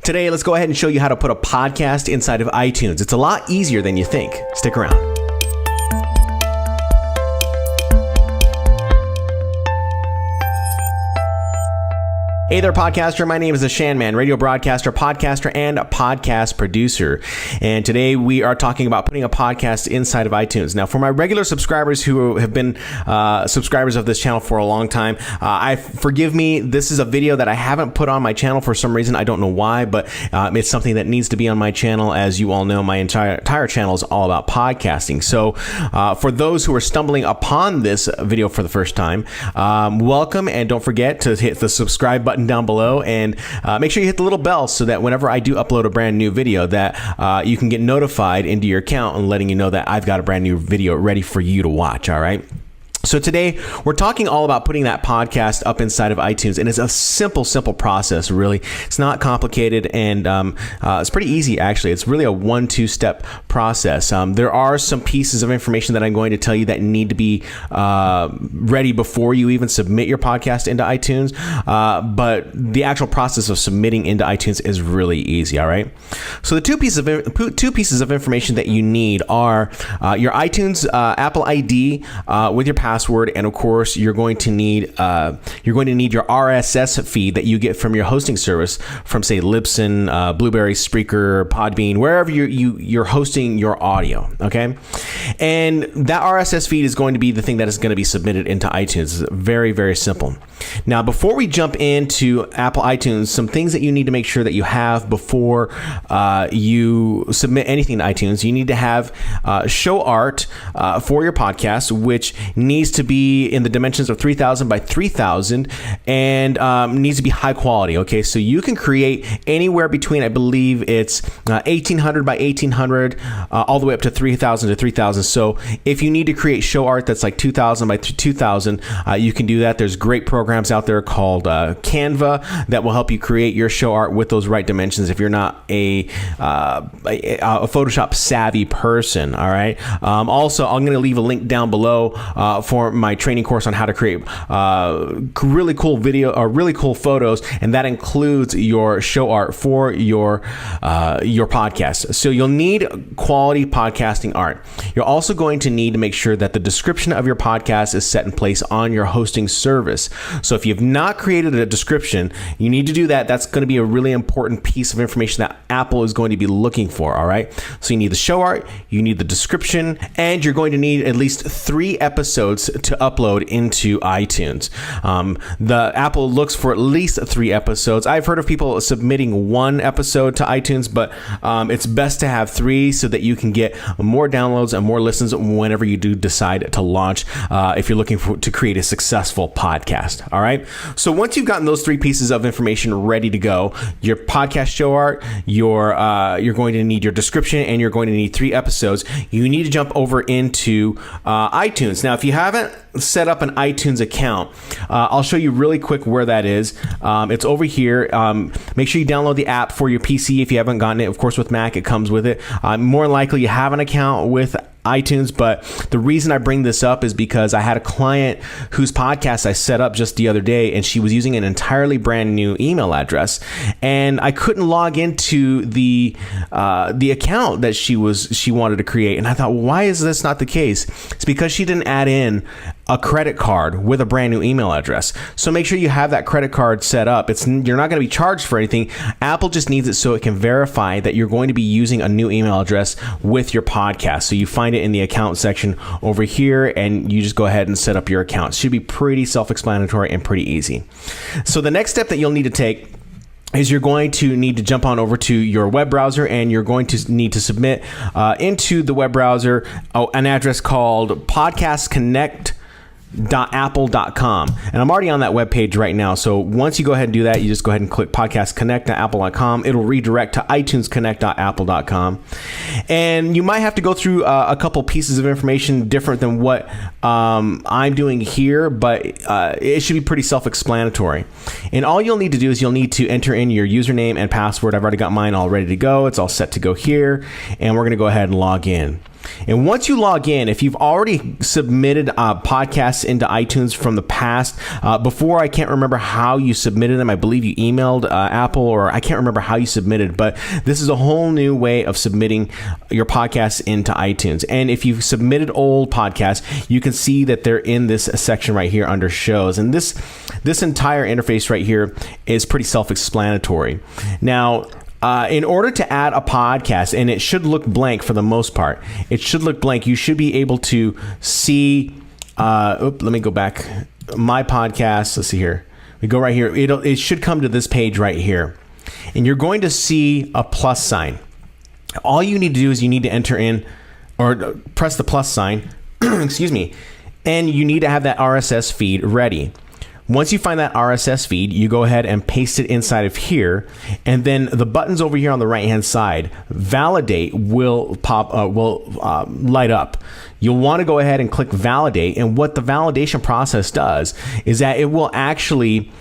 Today, let's go ahead and show you how to put a podcast inside of iTunes. It's a lot easier than you think. Stick around. Hey there, podcaster. My name is Ashan Man, radio broadcaster, podcaster, and a podcast producer. And today we are talking about putting a podcast inside of iTunes. Now, for my regular subscribers who have been subscribers of this channel for a long time, forgive me. This is a video that I haven't put on my channel for some reason. I don't know why, but it's something that needs to be on my channel. As you all know, my entire channel is all about podcasting. So for those who are stumbling upon this video for the first time, welcome, and don't forget to hit the subscribe button down below, and make sure you hit the little bell so that whenever I do upload a brand new video that you can get notified into your account and letting you know that I've got a brand new video ready for you to watch. All right. So today we're talking all about putting that podcast up inside of iTunes, and it's a simple process, really. It's not complicated, and it's pretty easy, actually. It's really a 1-2 step process. There are some pieces of information that I'm going to tell you that need to be ready before you even submit your podcast into iTunes, but the actual process of submitting into iTunes is really easy, all right? So the two pieces of information that you need are your iTunes Apple ID with your password, and of course you're going to need your RSS feed that you get from your hosting service from, say, Libsyn, Blubrry, Spreaker, Podbean, wherever you're hosting your audio. Okay, and that RSS feed is going to be the thing that is going to be submitted into iTunes. It's very simple. Now, before we jump into Apple iTunes, some things that you need to make sure that you have before you submit anything to iTunes. You need to have show art for your podcast, which needs to be in the dimensions of 3,000 by 3,000 and needs to be high quality. Okay, so you can create anywhere between, I believe it's 1,800 by 1,800 all the way up to 3,000 to 3,000. So if you need to create show art that's like 2,000 by 2,000, you can do that. There's great programs out there called Canva that will help you create your show art with those right dimensions if you're not a Photoshop savvy person. All right. Also, I'm going to leave a link down below for my training course on how to create really cool video or really cool photos, and that includes your show art for your podcast. So you'll need quality podcasting art. You're also going to need to make sure that the description of your podcast is set in place on your hosting service. So if you've not created a description, you need to do that. That's going to be a really important piece of information that Apple is going to be looking for. All right. So you need the show art, you need the description, and you're going to need at least 3 episodes to upload into iTunes. The Apple looks for at least 3 episodes. I've heard of people submitting 1 episode to iTunes, but it's best to have 3 so that you can get more downloads and more listens whenever you do decide to launch, if you're looking to create a successful podcast. All right. So once you've gotten those 3 pieces of information ready to go, your podcast show art, you're going to need your description, and you're going to need 3 episodes. You need to jump over into iTunes. Now, if you haven't set up an iTunes account, I'll show you really quick where that is. It's over here. Make sure you download the app for your PC if you haven't gotten it. Of course, with Mac, it comes with it. More likely you have an account with iTunes, but the reason I bring this up is because I had a client whose podcast I set up just the other day, and she was using an entirely brand new email address, and I couldn't log into the account that she wanted to create. And I thought, well, why is this not the case? It's because she didn't add in a credit card with a brand new email address. So make sure you have that credit card set up. You're not going to be charged for anything. Apple just needs it so it can verify that you're going to be using a new email address with your podcast. So you find it in the account section over here, and you just go ahead and set up your account. It should be pretty self-explanatory and pretty easy. So the next step that you'll need to take is you're going to need to jump on over to your web browser, and you're going to need to submit into the web browser an address called podcastconnect.apple.com, and I'm already on that web page right now. So once you go ahead and do that, you just go ahead and click podcastconnect.apple.com. It'll redirect to itunesconnect.apple.com, and you might have to go through a couple pieces of information different than what I'm doing here, but it should be pretty self-explanatory. And all you'll need to do is you'll need to enter in your username and password. I've already got mine all ready to go. It's all set to go here, and we're going to go ahead and log in. And once you log in, if you've already submitted podcasts into iTunes from the past, before, I can't remember how you submitted them. I believe you emailed Apple, or I can't remember how you submitted, but this is a whole new way of submitting your podcasts into iTunes. And if you've submitted old podcasts, you can see that they're in this section right here under shows. And this entire interface right here is pretty self-explanatory. Now, in order to add a podcast, and it should look blank for the most part, it should look blank. You should be able to see, let me go back. My podcast, let's see here. We go right here. It should come to this page right here. And you're going to see a plus sign. All you need to do is you need to enter in, or press the plus sign, excuse me, and you need to have that RSS feed ready. Once you find that RSS feed, you go ahead and paste it inside of here, and then the buttons over here on the right-hand side, validate, will light up. You'll want to go ahead and click validate, and what the validation process does is that it will actually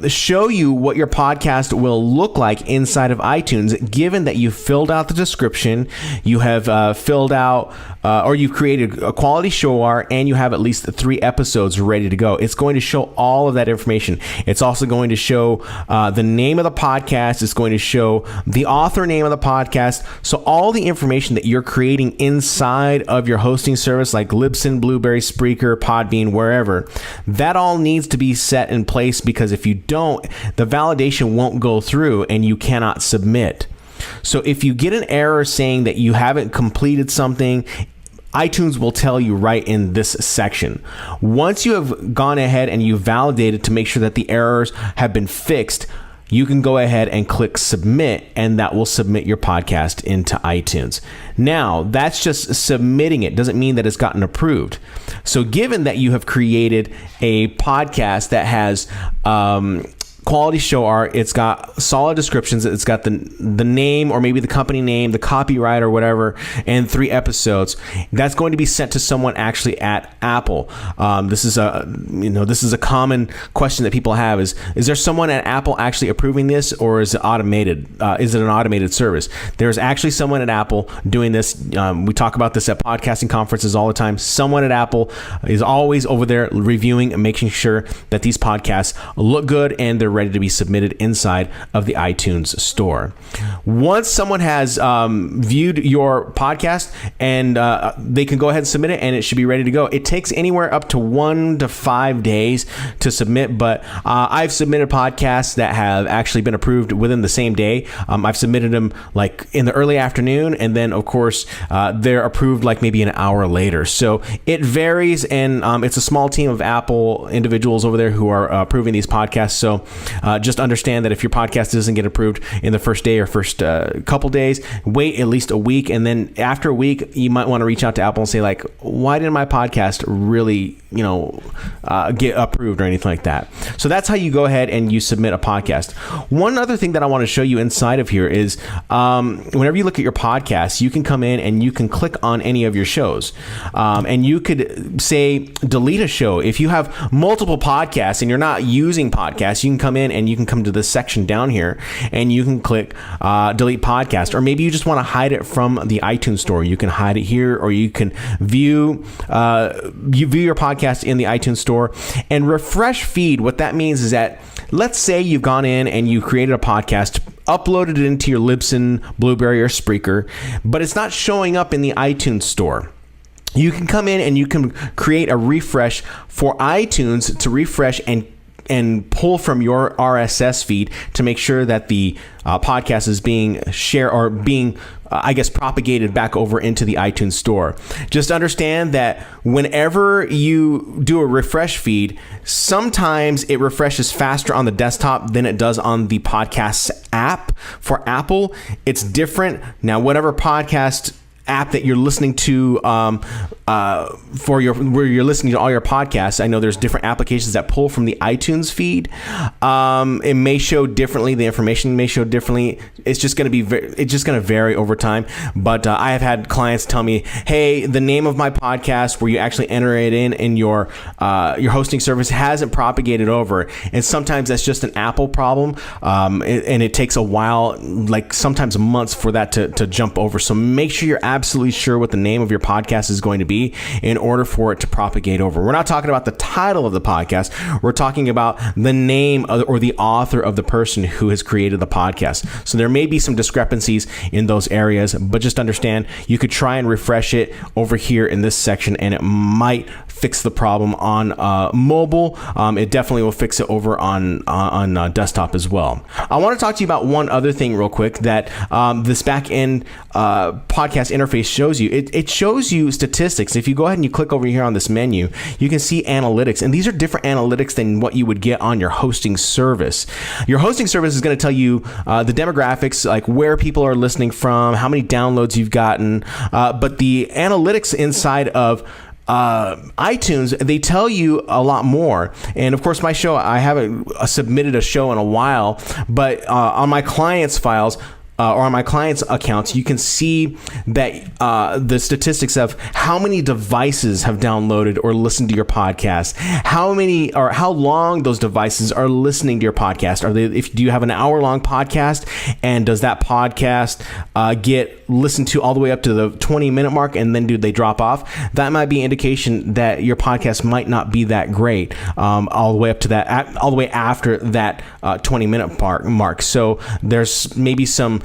show you what your podcast will look like inside of iTunes, given that you filled out the description, you have filled out or you've created a quality show art, and you have at least 3 episodes ready to go. It's going to show all of that information. It's also going to show the name of the podcast. It's going to show the author name of the podcast. So all the information that you're creating inside of your hosting service, like Libsyn, Blubrry, Spreaker, Podbean, wherever, that all needs to be set in place, because if you don't, the validation won't go through and you cannot submit. So if you get an error saying that you haven't completed something, iTunes will tell you right in this section. Once you have gone ahead and you validated to make sure that the errors have been fixed, you can go ahead and click submit, and that will submit your podcast into iTunes. Now, that's just submitting it. Doesn't mean that it's gotten approved. So given that you have created a podcast that has quality show art, it's got solid descriptions, it's got the name, or maybe the company name, the copyright or whatever, and 3 episodes, that's going to be sent to someone actually at Apple. This is a common question that people have: is there someone at Apple actually approving this, or is it automated? Is it an automated service? There's actually someone at Apple doing this. We talk about this at podcasting conferences all the time. Someone at Apple is always over there reviewing and making sure that these podcasts look good and they're ready to be submitted inside of the iTunes store. Once someone has viewed your podcast, and they can go ahead and submit it, and it should be ready to go. It takes anywhere up to 1 to 5 days to submit, but I've submitted podcasts that have actually been approved within the same day. I've submitted them like in the early afternoon, and then of course they're approved like maybe an hour later. So it varies, and it's a small team of Apple individuals over there who are approving these podcasts. So just understand that if your podcast doesn't get approved in the first day or first couple days, wait at least a week, and then after a week, you might want to reach out to Apple and say, like, why didn't my podcast really, get approved or anything like that? So that's how you go ahead and you submit a podcast. One other thing that I want to show you inside of here is whenever you look at your podcast, you can come in and you can click on any of your shows, and you could say delete a show. If you have multiple podcasts and you're not using podcasts, you can come in and you can come to this section down here and you can click delete podcast. Or maybe you just want to hide it from the iTunes store. You can hide it here, or you can view your podcast in the iTunes store and refresh feed. What that means is that, let's say you've gone in and you created a podcast, uploaded it into your Libsyn, Blubrry, or Spreaker, but it's not showing up in the iTunes store. You can come in and you can create a refresh for iTunes to refresh and pull from your RSS feed to make sure that the podcast is being shared or being, propagated back over into the iTunes store. Just understand that whenever you do a refresh feed, sometimes it refreshes faster on the desktop than it does on the podcast app. For Apple, it's different. Now, whatever podcast app that you're listening to where you're listening to all your podcasts, I know there's different applications that pull from the iTunes feed. It may show differently. The information may show differently. It's just going to vary over time. But I have had clients tell me, hey, the name of my podcast where you actually enter it in your hosting service hasn't propagated over. And sometimes that's just an Apple problem. And it takes a while, like sometimes months, for that to jump over. So make sure you're absolutely sure what the name of your podcast is going to be in order for it to propagate over. We're not talking about the title of the podcast. We're talking about the name or the author of the person who has created the podcast. So there may be some discrepancies in those areas, but just understand you could try and refresh it over here in this section and it might fix the problem on mobile. It definitely will fix it over on desktop as well. I want to talk to you about one other thing real quick that this back-end podcast interface shows you. It shows you statistics. If you go ahead and you click over here on this menu, you can see analytics, and these are different analytics than what you would get on your hosting service. Your hosting service is going to tell you the demographics, like where people are listening from, how many downloads you've gotten, but the analytics inside of iTunes, they tell you a lot more. And of course, my show, I haven't submitted a show in a while, but on my client's files, or on my client's accounts, you can see that the statistics of how many devices have downloaded or listened to your podcast, how many or how long those devices are listening to your podcast. Do you have an hour-long podcast, and does that podcast get listened to all the way up to the 20-minute mark, and then do they drop off? That might be an indication that your podcast might not be that great all the way up to that, all the way after that 20-minute mark. So there's maybe some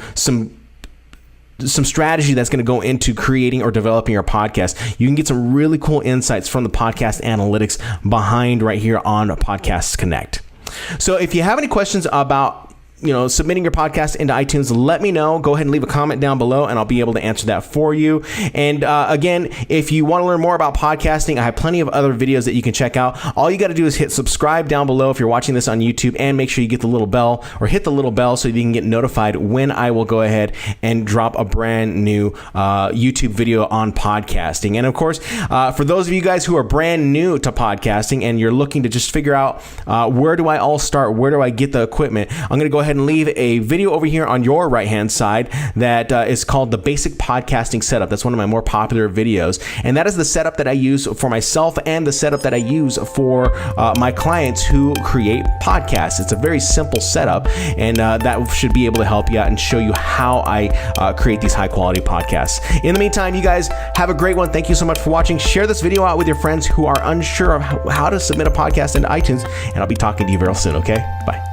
strategy that's going to go into creating or developing your podcast. You can get some really cool insights from the podcast analytics behind right here on Podcasts Connect. So if you have any questions about submitting your podcast into iTunes, let me know. Go ahead and leave a comment down below and I'll be able to answer that for you. And again, if you want to learn more about podcasting, I have plenty of other videos that you can check out. All you got to do is hit subscribe down below if you're watching this on YouTube, and make sure you get the little bell, or hit the little bell, so you can get notified when I will go ahead and drop a brand new YouTube video on podcasting. And of course, for those of you guys who are brand new to podcasting and you're looking to just figure out where do I all start, where do I get the equipment, I'm going to go ahead and leave a video over here on your right hand side that is called the Basic Podcasting Setup. That's one of my more popular videos, and that is the setup that I use for myself and the setup that I use for my clients who create podcasts. It's a very simple setup, and that should be able to help you out and show you how I create these high quality podcasts. In the meantime, you guys have a great one. Thank you so much for watching. Share this video out with your friends who are unsure of how to submit a podcast into iTunes, and I'll be talking to you very soon. Okay, bye.